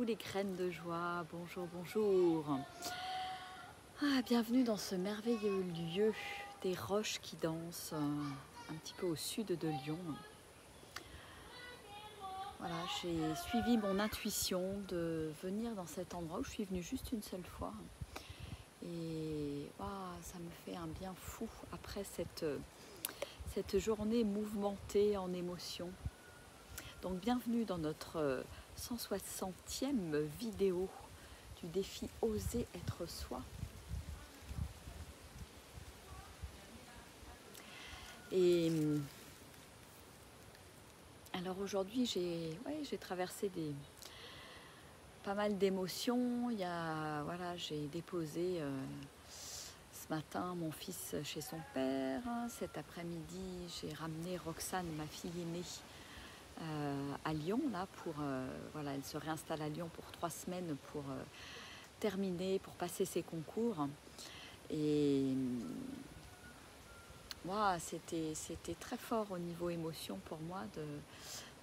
tous les graines de joie, bonjour, bonjour. Bienvenue dans ce merveilleux lieu des roches qui dansent, un petit peu au sud de Lyon. Voilà, j'ai suivi mon intuition de venir dans cet endroit où je suis venue juste une seule fois. Et ça me fait un bien fou après cette journée mouvementée en émotions. Donc bienvenue dans notre 160e vidéo du défi Oser être soi. Et alors aujourd'hui j'ai traversé pas mal d'émotions. J'ai déposé ce matin mon fils chez son père. Cet après-midi j'ai ramené Roxane, ma fille aînée, à Lyon là elle se réinstalle à Lyon pour 3 semaines pour pour passer ses concours. Et c'était très fort au niveau émotion pour moi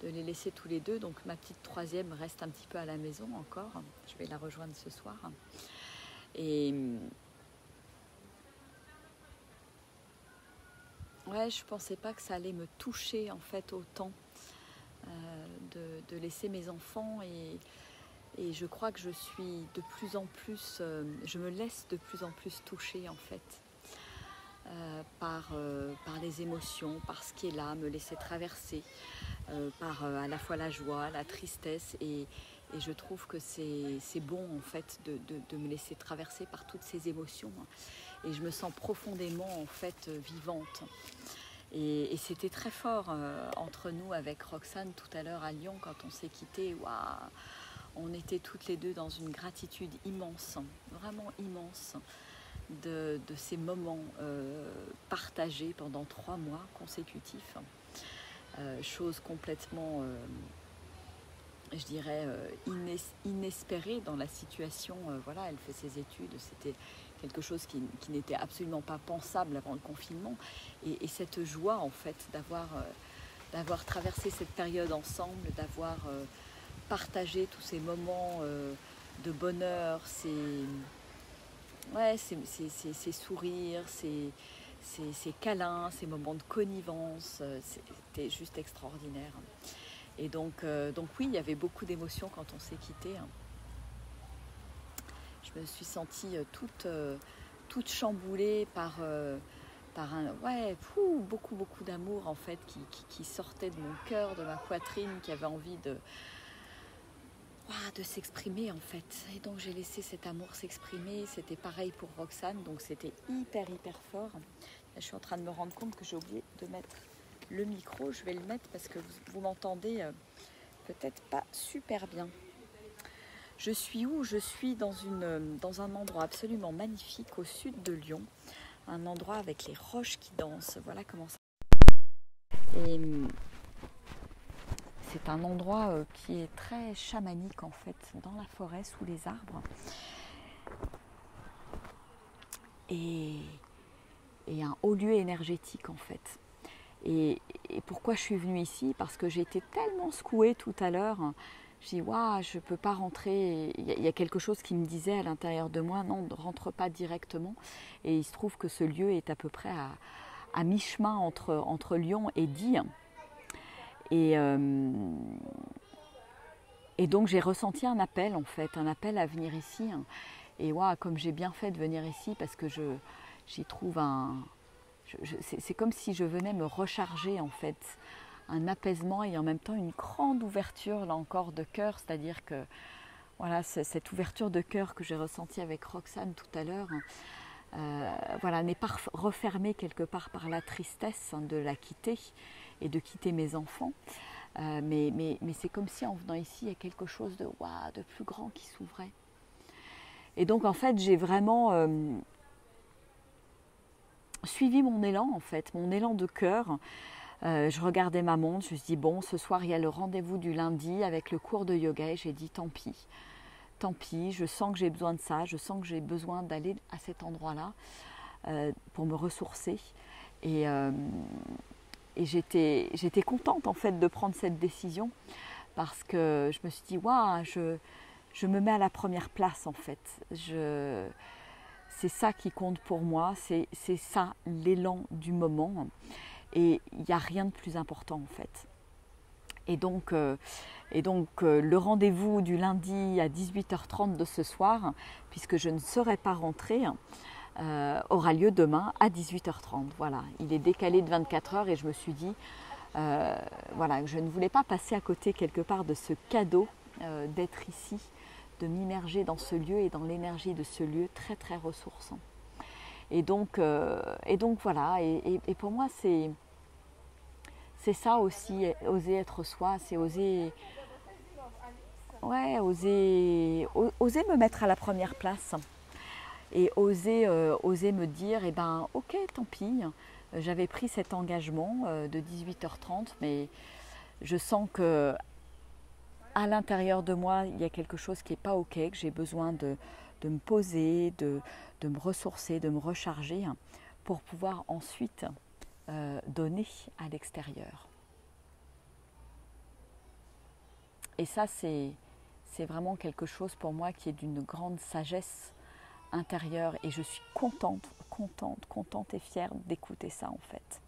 de les laisser tous les deux. Donc ma petite troisième reste un petit peu à la maison encore. Je vais la rejoindre ce soir. Et je pensais pas que ça allait me toucher en fait autant de laisser mes enfants, et je crois que je suis de plus en plus, je me laisse de plus en plus toucher en fait par les émotions, par ce qui est là, me laisser traverser par à la fois la joie, la tristesse, et je trouve que c'est bon en fait de me laisser traverser par toutes ces émotions, et je me sens profondément en fait vivante. Et c'était très fort entre nous avec Roxane tout à l'heure à Lyon quand on s'est quittés. On était toutes les deux dans une gratitude immense, vraiment immense, de ces moments partagés pendant 3 mois consécutifs. Chose complètement, je dirais, inespérée dans la situation. Elle fait ses études, c'était quelque chose qui n'était absolument pas pensable avant le confinement. Et cette joie, en fait, d'avoir traversé cette période ensemble, d'avoir partagé tous ces moments de bonheur, ces sourires, ces câlins, ces moments de connivence, c'était juste extraordinaire. Et donc oui, il y avait beaucoup d'émotions quand on s'est quittés. Je me suis sentie toute chamboulée par beaucoup d'amour en fait qui sortait de mon cœur, de ma poitrine, qui avait envie de s'exprimer en fait. Et donc j'ai laissé cet amour s'exprimer. C'était pareil pour Roxane, donc c'était hyper fort. Là, je suis en train de me rendre compte que j'ai oublié de mettre le micro. Je vais le mettre parce que vous m'entendez peut-être pas super bien. Je suis où? Je suis dans un endroit absolument magnifique au sud de Lyon, un endroit avec les roches qui dansent. Voilà comment ça. Et c'est un endroit qui est très chamanique en fait, dans la forêt, sous les arbres. Et un haut lieu énergétique en fait. Et pourquoi je suis venue ici? Parce que j'ai été tellement secouée tout à l'heure. Je dis, je ne peux pas rentrer. Il y a quelque chose qui me disait à l'intérieur de moi, non, ne rentre pas directement. Et il se trouve que ce lieu est à peu près à mi-chemin entre Lyon et Die. Et donc j'ai ressenti un appel en fait, un appel à venir ici. Et comme j'ai bien fait de venir ici, parce que j'y trouve c'est comme si je venais me recharger en fait, un apaisement et en même temps une grande ouverture là encore de cœur, c'est-à-dire que cette ouverture de cœur que j'ai ressentie avec Roxane tout à l'heure n'est pas refermée quelque part par la tristesse de la quitter et de quitter mes enfants, mais c'est comme si en venant ici il y a quelque chose de plus grand qui s'ouvrait. Et donc en fait j'ai vraiment suivi mon élan en fait, mon élan de cœur. Je regardais ma montre, je me suis dit ce soir il y a le rendez-vous du lundi avec le cours de yoga, et j'ai dit tant pis, je sens que j'ai besoin de ça, je sens que j'ai besoin d'aller à cet endroit-là pour me ressourcer. Et j'étais contente en fait de prendre cette décision, parce que je me suis dit je me mets à la première place en fait. C'est ça qui compte pour moi, c'est ça l'élan du moment. Et il n'y a rien de plus important en fait. Et donc le rendez-vous du lundi à 18h30 de ce soir, puisque je ne serai pas rentrée, aura lieu demain à 18h30. Voilà, il est décalé de 24 heures et je me suis dit, voilà, je ne voulais pas passer à côté quelque part de ce cadeau d'être ici, de m'immerger dans ce lieu et dans l'énergie de ce lieu très très ressourçant. Et donc voilà, et pour moi c'est ça aussi, oser être soi, c'est oser me mettre à la première place et oser me dire, eh ben ok, tant pis, j'avais pris cet engagement de 18h30, mais je sens que à l'intérieur de moi, il y a quelque chose qui n'est pas ok, que j'ai besoin de me poser, de me ressourcer, de me recharger pour pouvoir ensuite donner à l'extérieur. Et ça, c'est vraiment quelque chose pour moi qui est d'une grande sagesse intérieure et je suis contente et fière d'écouter ça en fait.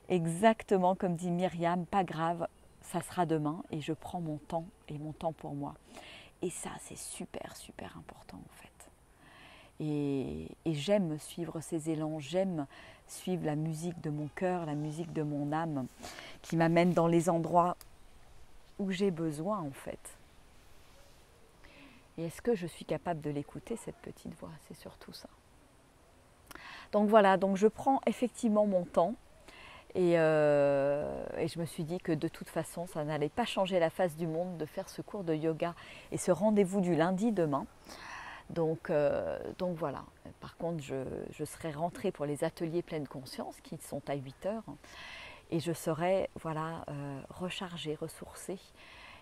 Exactement comme dit Myriam, pas grave, ça sera demain et je prends mon temps et mon temps pour moi. Et ça, c'est super, super important en fait. Et j'aime suivre ces élans, j'aime suivre la musique de mon cœur, la musique de mon âme qui m'amène dans les endroits où j'ai besoin en fait. Et est-ce que je suis capable de l'écouter, cette petite voix? C'est surtout ça. Donc voilà, donc je prends effectivement mon temps et je me suis dit que de toute façon, ça n'allait pas changer la face du monde de faire ce cours de yoga et ce rendez-vous du lundi demain. Donc voilà. Par contre, je serai rentrée pour les ateliers pleine conscience qui sont à 8h et je serai voilà, rechargée, ressourcée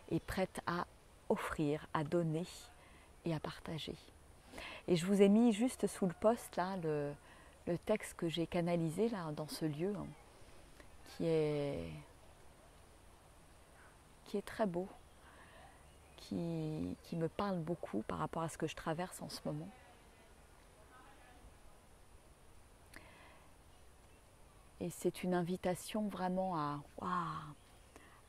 et prête à offrir, à donner et à partager. Et je vous ai mis juste sous le post là le texte que j'ai canalisé là dans ce lieu qui est très beau, qui me parle beaucoup par rapport à ce que je traverse en ce moment. Et c'est une invitation vraiment à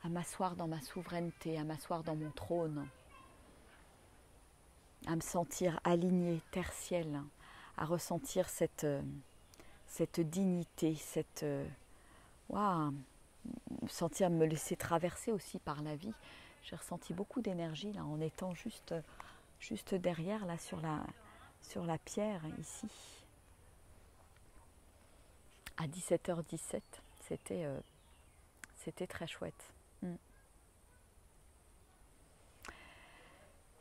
m'asseoir dans ma souveraineté, à m'asseoir dans mon trône, à me sentir alignée, terre-ciel, à ressentir cette dignité, sentir me laisser traverser aussi par la vie. J'ai ressenti beaucoup d'énergie là en étant juste derrière là sur la pierre ici. À 17h17, c'était très chouette.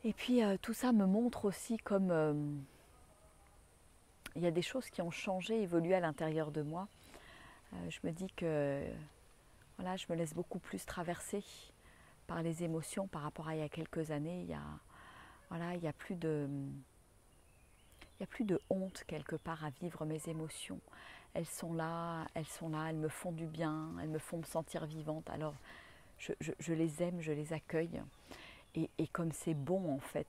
Et puis tout ça me montre aussi comme il y a des choses qui ont changé, évolué à l'intérieur de moi. Je me dis que voilà, je me laisse beaucoup plus traverser par les émotions par rapport à il y a quelques années. Il y a plus de honte quelque part à vivre mes émotions. Elles sont là, elles me font du bien, elles me font me sentir vivante. Alors je les aime, je les accueille. Et comme c'est bon en fait,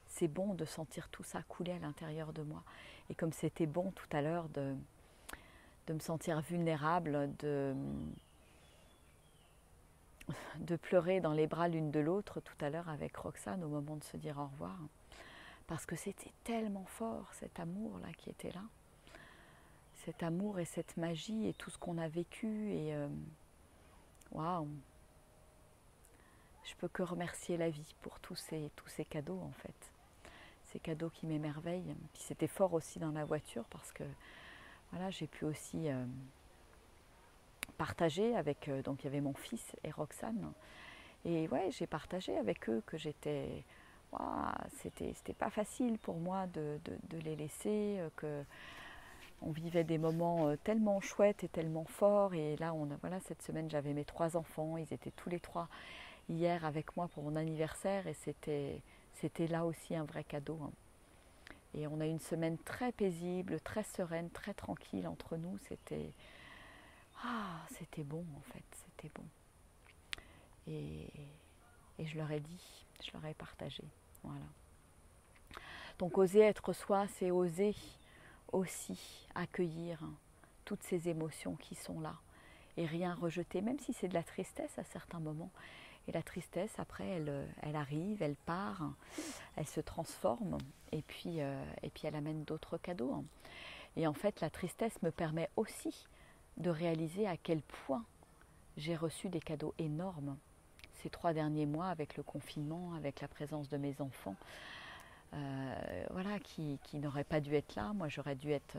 c'est bon de sentir tout ça couler à l'intérieur de moi. Et comme c'était bon tout à l'heure de me sentir vulnérable, de pleurer dans les bras l'une de l'autre tout à l'heure avec Roxane au moment de se dire au revoir. Parce que c'était tellement fort cet amour-là qui était là. Cet amour et cette magie et tout ce qu'on a vécu. Et waouh! Je peux que remercier la vie pour tous ces cadeaux en fait. Ces cadeaux qui m'émerveillent. Puis c'était fort aussi dans la voiture parce que voilà, j'ai pu aussi partager avec, donc il y avait mon fils et Roxane. Et ouais, j'ai partagé avec eux que j'étais, c'était pas facile pour moi de les laisser, que on vivait des moments tellement chouettes et tellement forts. Et là, cette semaine, j'avais mes 3 enfants, ils étaient tous les 3 hier avec moi pour mon anniversaire et c'était là aussi un vrai cadeau. Et on a eu une semaine très paisible, très sereine, très tranquille entre nous. C'était bon en fait, c'était bon. Et Et je leur ai dit, je leur ai partagé. Voilà. Donc oser être soi, c'est oser aussi accueillir toutes ces émotions qui sont là et rien rejeter, même si c'est de la tristesse à certains moments. Et la tristesse, après, elle arrive, elle part, elle se transforme et puis elle amène d'autres cadeaux. Et en fait, la tristesse me permet aussi de réaliser à quel point j'ai reçu des cadeaux énormes ces 3 derniers mois avec le confinement, avec la présence de mes enfants, voilà, qui n'auraient pas dû être là. Moi, j'aurais dû être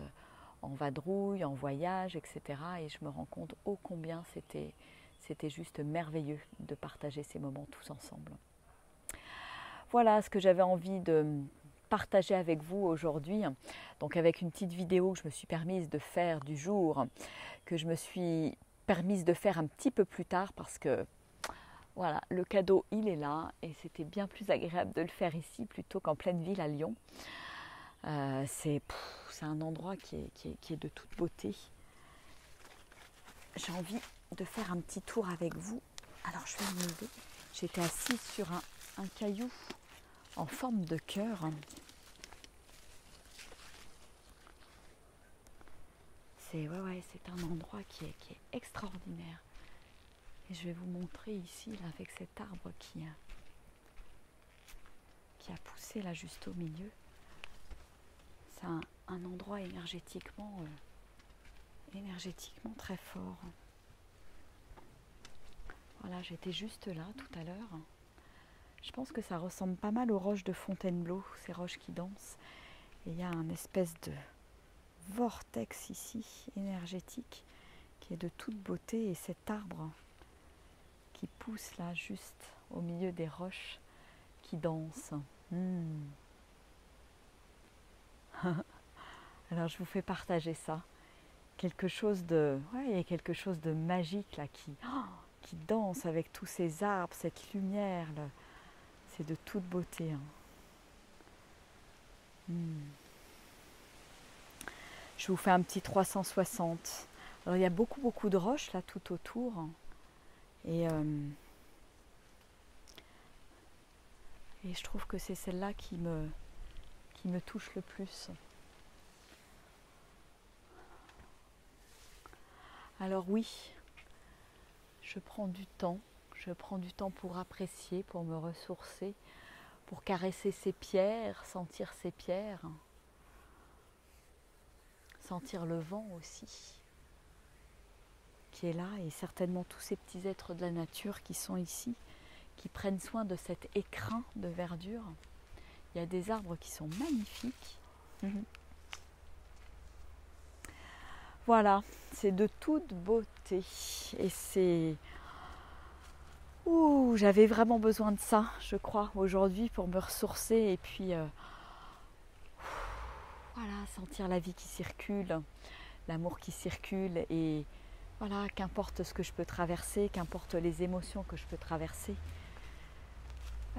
en vadrouille, en voyage, etc. Et je me rends compte ô combien c'était juste merveilleux de partager ces moments tous ensemble. Voilà ce que j'avais envie de partager avec vous aujourd'hui. Donc avec une petite vidéo que je me suis permise de faire du jour, que je me suis permise de faire un petit peu plus tard parce que voilà, le cadeau il est là et c'était bien plus agréable de le faire ici plutôt qu'en pleine ville à Lyon. C'est un endroit qui est de toute beauté. J'ai envie de faire un petit tour avec vous. Alors je vais me lever. J'étais assise sur un caillou en forme de cœur. C'est un endroit qui est extraordinaire. Et je vais vous montrer ici là, avec cet arbre qui a poussé là juste au milieu. C'est un endroit énergétiquement très fort. Voilà, j'étais juste là tout à l'heure. Je pense que ça ressemble pas mal aux roches de Fontainebleau, ces roches qui dansent. Et il y a un espèce de vortex ici, énergétique, qui est de toute beauté. Et cet arbre qui pousse là, juste au milieu des roches, qui danse. Alors je vous fais partager ça. Il y a quelque chose de magique là qui danse avec tous ces arbres, cette lumière là. C'est de toute beauté. Je vous fais un petit 360. Alors il y a beaucoup de roches là tout autour. Et je trouve que c'est celle-là qui me touche le plus. Alors oui, je prends du temps pour apprécier, pour me ressourcer, pour caresser ces pierres, sentir ces pierres, sentir le vent aussi, qui est là, et certainement tous ces petits êtres de la nature qui sont ici, qui prennent soin de cet écrin de verdure. Il y a des arbres qui sont magnifiques. Voilà, c'est de toute beauté. Et c'est... j'avais vraiment besoin de ça, je crois, aujourd'hui pour me ressourcer et puis voilà, sentir la vie qui circule, l'amour qui circule et voilà, qu'importe ce que je peux traverser, qu'importe les émotions que je peux traverser,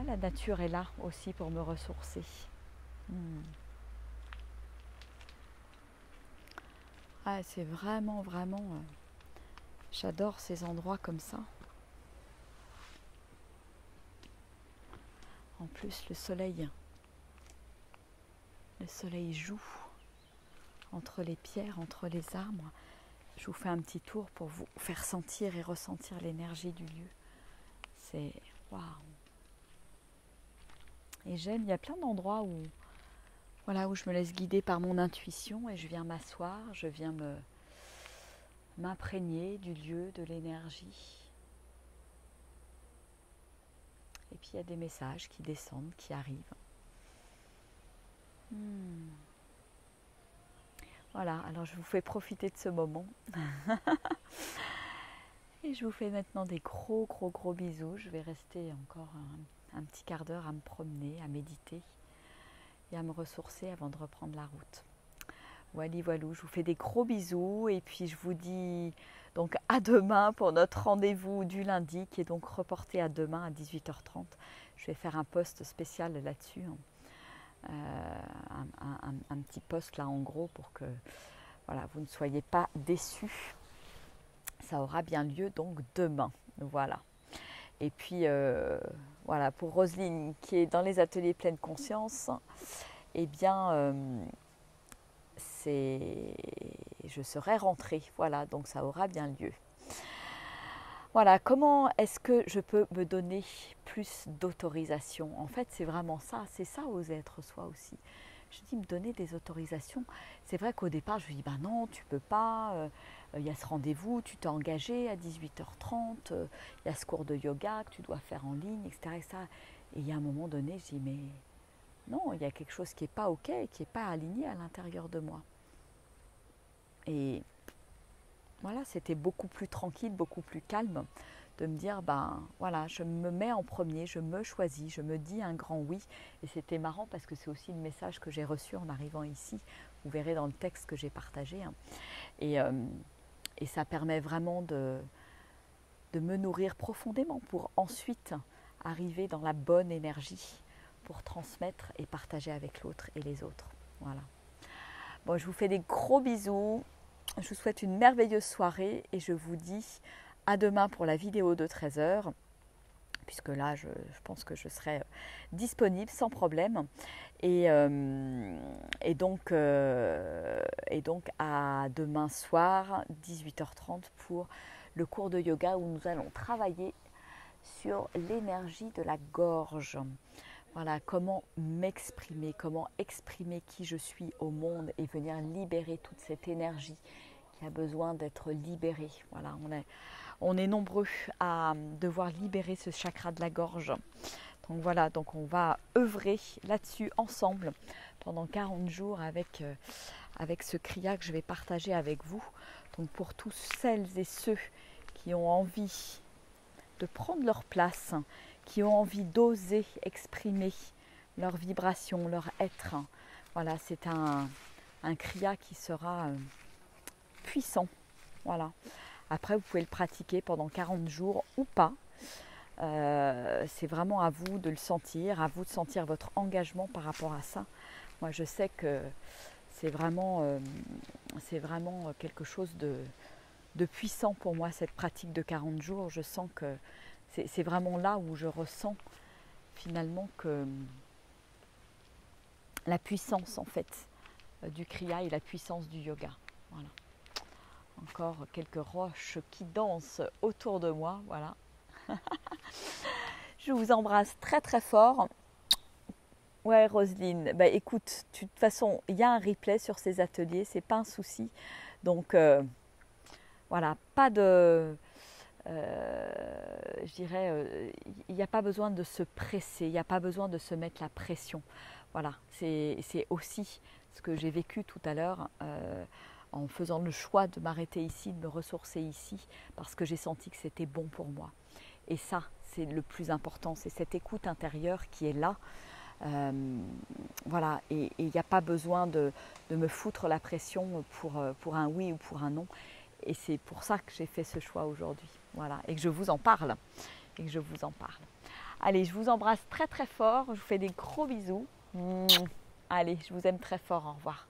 la nature est là aussi pour me ressourcer. C'est vraiment, j'adore ces endroits comme ça. En plus, le soleil joue entre les pierres, entre les arbres. Je vous fais un petit tour pour vous faire sentir et ressentir l'énergie du lieu. C'est waouh. Et j'aime, il y a plein d'endroits où je me laisse guider par mon intuition et je viens m'asseoir, je viens m'imprégner du lieu, de l'énergie. Et puis il y a des messages qui descendent, qui arrivent. Voilà, alors je vous fais profiter de ce moment. Et je vous fais maintenant des gros bisous. Je vais rester encore un petit quart d'heure à me promener, à méditer et à me ressourcer avant de reprendre la route. Voilà, je vous fais des gros bisous et puis je vous dis donc à demain pour notre rendez-vous du lundi qui est donc reporté à demain à 18h30. Je vais faire un post spécial là-dessus, un petit post là en gros pour que vous ne soyez pas déçus. Ça aura bien lieu donc demain, voilà. Et puis voilà, pour Roselyne qui est dans les ateliers pleine conscience, eh bien, je serai rentrée. Voilà, donc ça aura bien lieu. Voilà, comment est-ce que je peux me donner plus d'autorisation? En fait, c'est vraiment ça, c'est ça oser être soi aussi. Je dis me donner des autorisations. C'est vrai qu'au départ, je lui dis, ben non, tu peux pas, il y a ce rendez-vous, tu t'es engagé à 18h30, il y a ce cours de yoga que tu dois faire en ligne, etc. Et il y a un moment donné, je dis, mais non, il y a quelque chose qui n'est pas OK, qui n'est pas aligné à l'intérieur de moi. Et voilà, c'était beaucoup plus tranquille, beaucoup plus calme de me dire, ben voilà, je me mets en premier, je me choisis, je me dis un grand oui. Et c'était marrant parce que c'est aussi le message que j'ai reçu en arrivant ici. Vous verrez dans le texte que j'ai partagé. Hein. Et ça permet vraiment de me nourrir profondément pour ensuite arriver dans la bonne énergie pour transmettre et partager avec l'autre et les autres. Voilà. Bon, je vous fais des gros bisous. Je vous souhaite une merveilleuse soirée et je vous dis à demain pour la vidéo de 13h, puisque là, je pense que je serai disponible sans problème. Et donc à demain soir, 18h30, pour le cours de yoga où nous allons travailler sur l'énergie de la gorge. Voilà, comment m'exprimer, comment exprimer qui je suis au monde et venir libérer toute cette énergie qui a besoin d'être libérée. Voilà, on est nombreux à devoir libérer ce chakra de la gorge. Donc voilà, donc on va œuvrer là-dessus ensemble pendant 40 jours avec ce kriya que je vais partager avec vous. Donc pour tous celles et ceux qui ont envie de prendre leur place, qui ont envie d'oser exprimer leur vibration, leur être. Voilà, c'est un kriya qui sera puissant. Voilà. Après, vous pouvez le pratiquer pendant 40 jours ou pas. C'est vraiment à vous de le sentir, à vous de sentir votre engagement par rapport à ça. Moi, je sais que c'est vraiment quelque chose de puissant pour moi, cette pratique de 40 jours. Je sens que c'est vraiment là où je ressens finalement que la puissance en fait du kriya et la puissance du yoga. Voilà. Encore quelques roches qui dansent autour de moi. Voilà. Je vous embrasse très très fort. Ouais, Roselyne, bah écoute, de toute façon, il y a un replay sur ces ateliers, c'est pas un souci. Donc voilà, pas de... je dirais, il n'y a pas besoin de se presser, il n'y a pas besoin de se mettre la pression. Voilà, c'est aussi ce que j'ai vécu tout à l'heure en faisant le choix de m'arrêter ici, de me ressourcer ici, parce que j'ai senti que c'était bon pour moi. Et ça, c'est le plus important, c'est cette écoute intérieure qui est là. Voilà, et il n'y a pas besoin de me foutre la pression pour un oui ou pour un non. Et c'est pour ça que j'ai fait ce choix aujourd'hui. Voilà, et que je vous en parle. Allez, je vous embrasse très très fort. Je vous fais des gros bisous. Allez, je vous aime très fort. Au revoir.